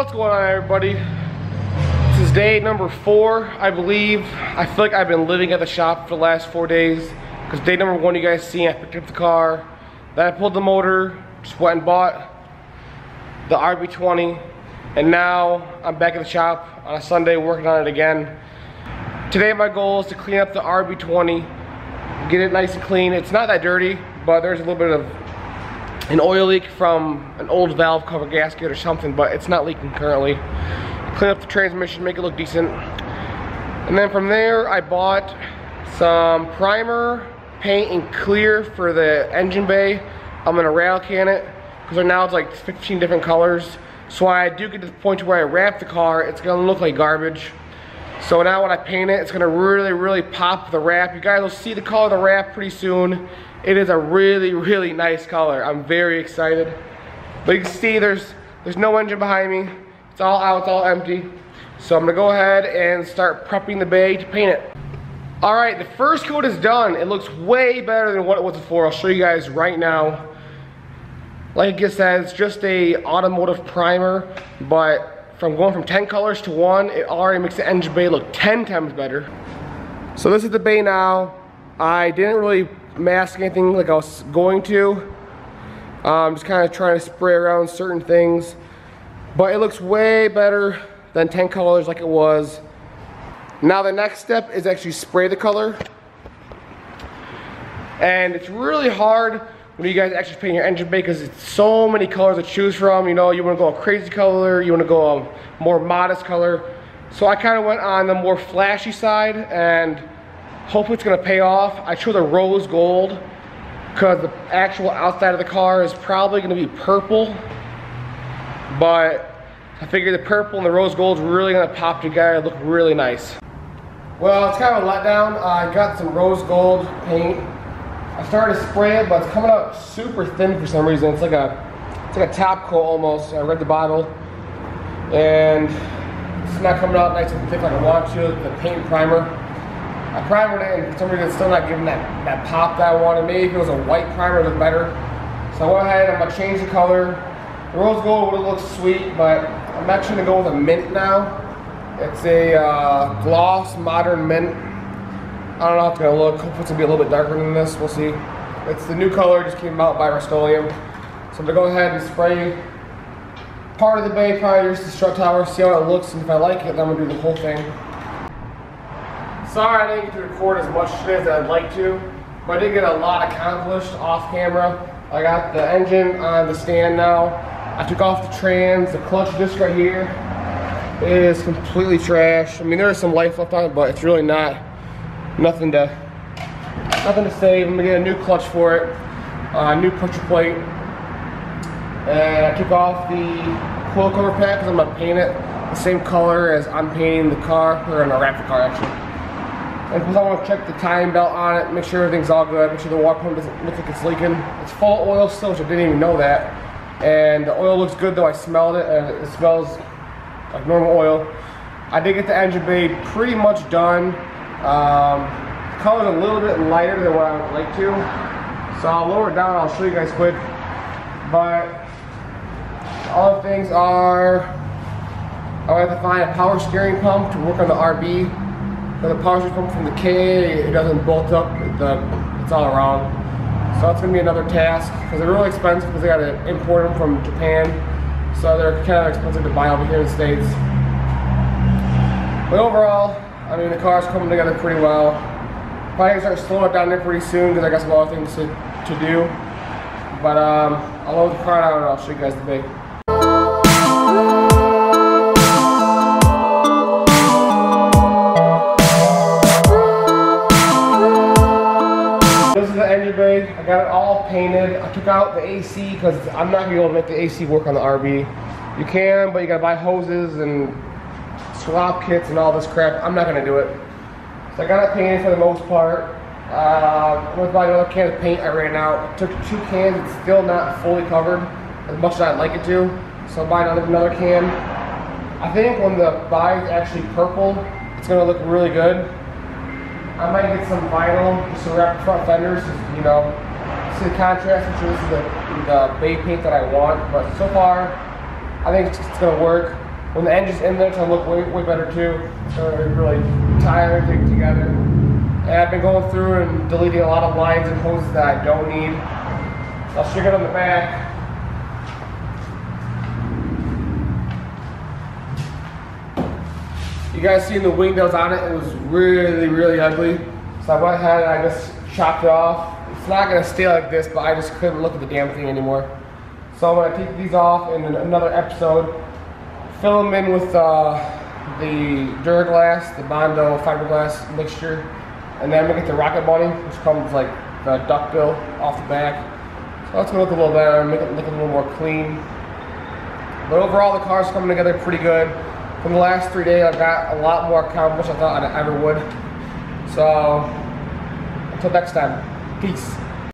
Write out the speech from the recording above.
What's going on, everybody? This is day number 4, I believe. I feel like I've been living at the shop for the last 4 days, because day number 1, you guys see, I picked up the car, then I pulled the motor, just went and bought the RB20, and now I'm back at the shop on a Sunday working on it again. Today my goal is to clean up the RB20, get it nice and clean. It's not that dirty, but there's a little bit of an oil leak from an old valve cover gasket or something, but it's not leaking currently. Clean up the transmission, make it look decent. And then from there, I bought some primer, paint, and clear for the engine bay. I'm gonna rail can it, because right now it's like 15 different colors. So when I do get to the point where I wrap the car, it's gonna look like garbage. So now when I paint it, it's gonna really pop the wrap. You guys will see the color of the wrap pretty soon. It is a really nice color. I'm very excited. But you can see there's no engine behind me. It's all out, it's all empty. So I'm gonna go ahead and start prepping the bay to paint it. All right, the first coat is done. It looks way better than what it was before. I'll show you guys right now. Like I said, it's just a automotive primer, but going from 10 colors to 1, it already makes the engine bay look 10 times better. So this is the bay now. I didn't really mask anything like I was going to. Just kind of trying to spray around certain things. But it looks way better than 10 colors like it was. Now the next step is actually spray the color. And it's really hard when you guys actually paint your engine bay because it's so many colors to choose from. You know, you want to go a crazy color, you want to go a more modest color. So I kind of went on the more flashy side, and hopefully it's going to pay off. I chose a rose gold because the actual outside of the car is probably going to be purple. But I figured the purple and the rose gold is really going to pop together and look really nice. Well, it's kind of a letdown. I got some rose gold paint. I started to spray it, but it's coming out super thin for some reason. It's like a top coat almost. I read the bottle, and it's not coming out nice and thick like I want to. The paint primer, I primered it, and for some reason it's still not giving that pop that I wanted. Maybe if it was a white primer, it would look better. So I went ahead and I'm gonna change the color. The rose gold would have looked sweet, but I'm actually gonna go with a mint now. It's a gloss modern mint. I don't know how it's gonna look. Hopefully it's gonna be a little bit darker than this. We'll see. It's the new color, just came out by Rust-Oleum. So I'm gonna go ahead and spray part of the bay, probably just the strut tower, see how it looks, and if I like it, then I'm gonna do the whole thing. Sorry I didn't get to record as much today as I'd like to, but I did get a lot accomplished off camera. I got the engine on the stand now. I took off the trans, the clutch disc right here is completely trash. I mean, there's some life left on it, but it's really nothing to save. I'm gonna get a new clutch for it, new pusher plate, and I took off the coil cover pack because I'm gonna paint it the same color as I'm painting the car, or I'm gonna wrap the car actually. And because I want to check the timing belt on it, make sure everything's all good, make sure the water pump doesn't look like it's leaking. It's full of oil still, which I didn't even know that. And the oil looks good though. I smelled it, and it smells like normal oil. I did get the engine bay pretty much done. The color's a little bit lighter than what I would like to, so I'll lower it down. I'll show you guys quick. But all the things are, I have to find a power steering pump to work on the RB. But the power steering pump from the K, it doesn't bolt up. It's all wrong. So that's gonna be another task because they're really expensive because they gotta import them from Japan. So they're kind of expensive to buy over here in the States. But overall, I mean, the car's coming together pretty well. Probably gonna start slowing it down there pretty soon because I got some other things to do. But I'll load the car out and I'll show you guys the bay. This is the engine bay. I got it all painted. I took out the AC because I'm not gonna be able to make the AC work on the RB. You can, but you gotta buy hoses and swap kits and all this crap. I'm not gonna do it. So I got it painted for the most part. I'm gonna buy another can of paint I ran out. Took 2 cans, it's still not fully covered as much as I'd like it to. So I'll buy another can. I think when the body is actually purple, it's gonna look really good. I might get some vinyl just to wrap the front fenders, you know, see the contrast, which is the bay paint that I want. But so far, I think it's gonna work. When the engine's in there, it's gonna look way better too. So really tie everything together. And I've been going through and deleting a lot of lines and hoses that I don't need. So I'll stick it on the back. You guys seen the wing that was on it? It was really ugly. So I went ahead and I just chopped it off. It's not gonna stay like this, but I just couldn't look at the damn thing anymore. So I'm gonna take these off in another episode, fill them in with the Duraglass, the Bondo fiberglass mixture, and then I'm gonna get the Rocket Bunny, which comes like the duck bill off the back. So that's gonna look a little better, make it look a little more clean. But overall, the car's coming together pretty good. From the last 3 days, I've got a lot more accomplished than I thought I ever would. So, until next time, peace.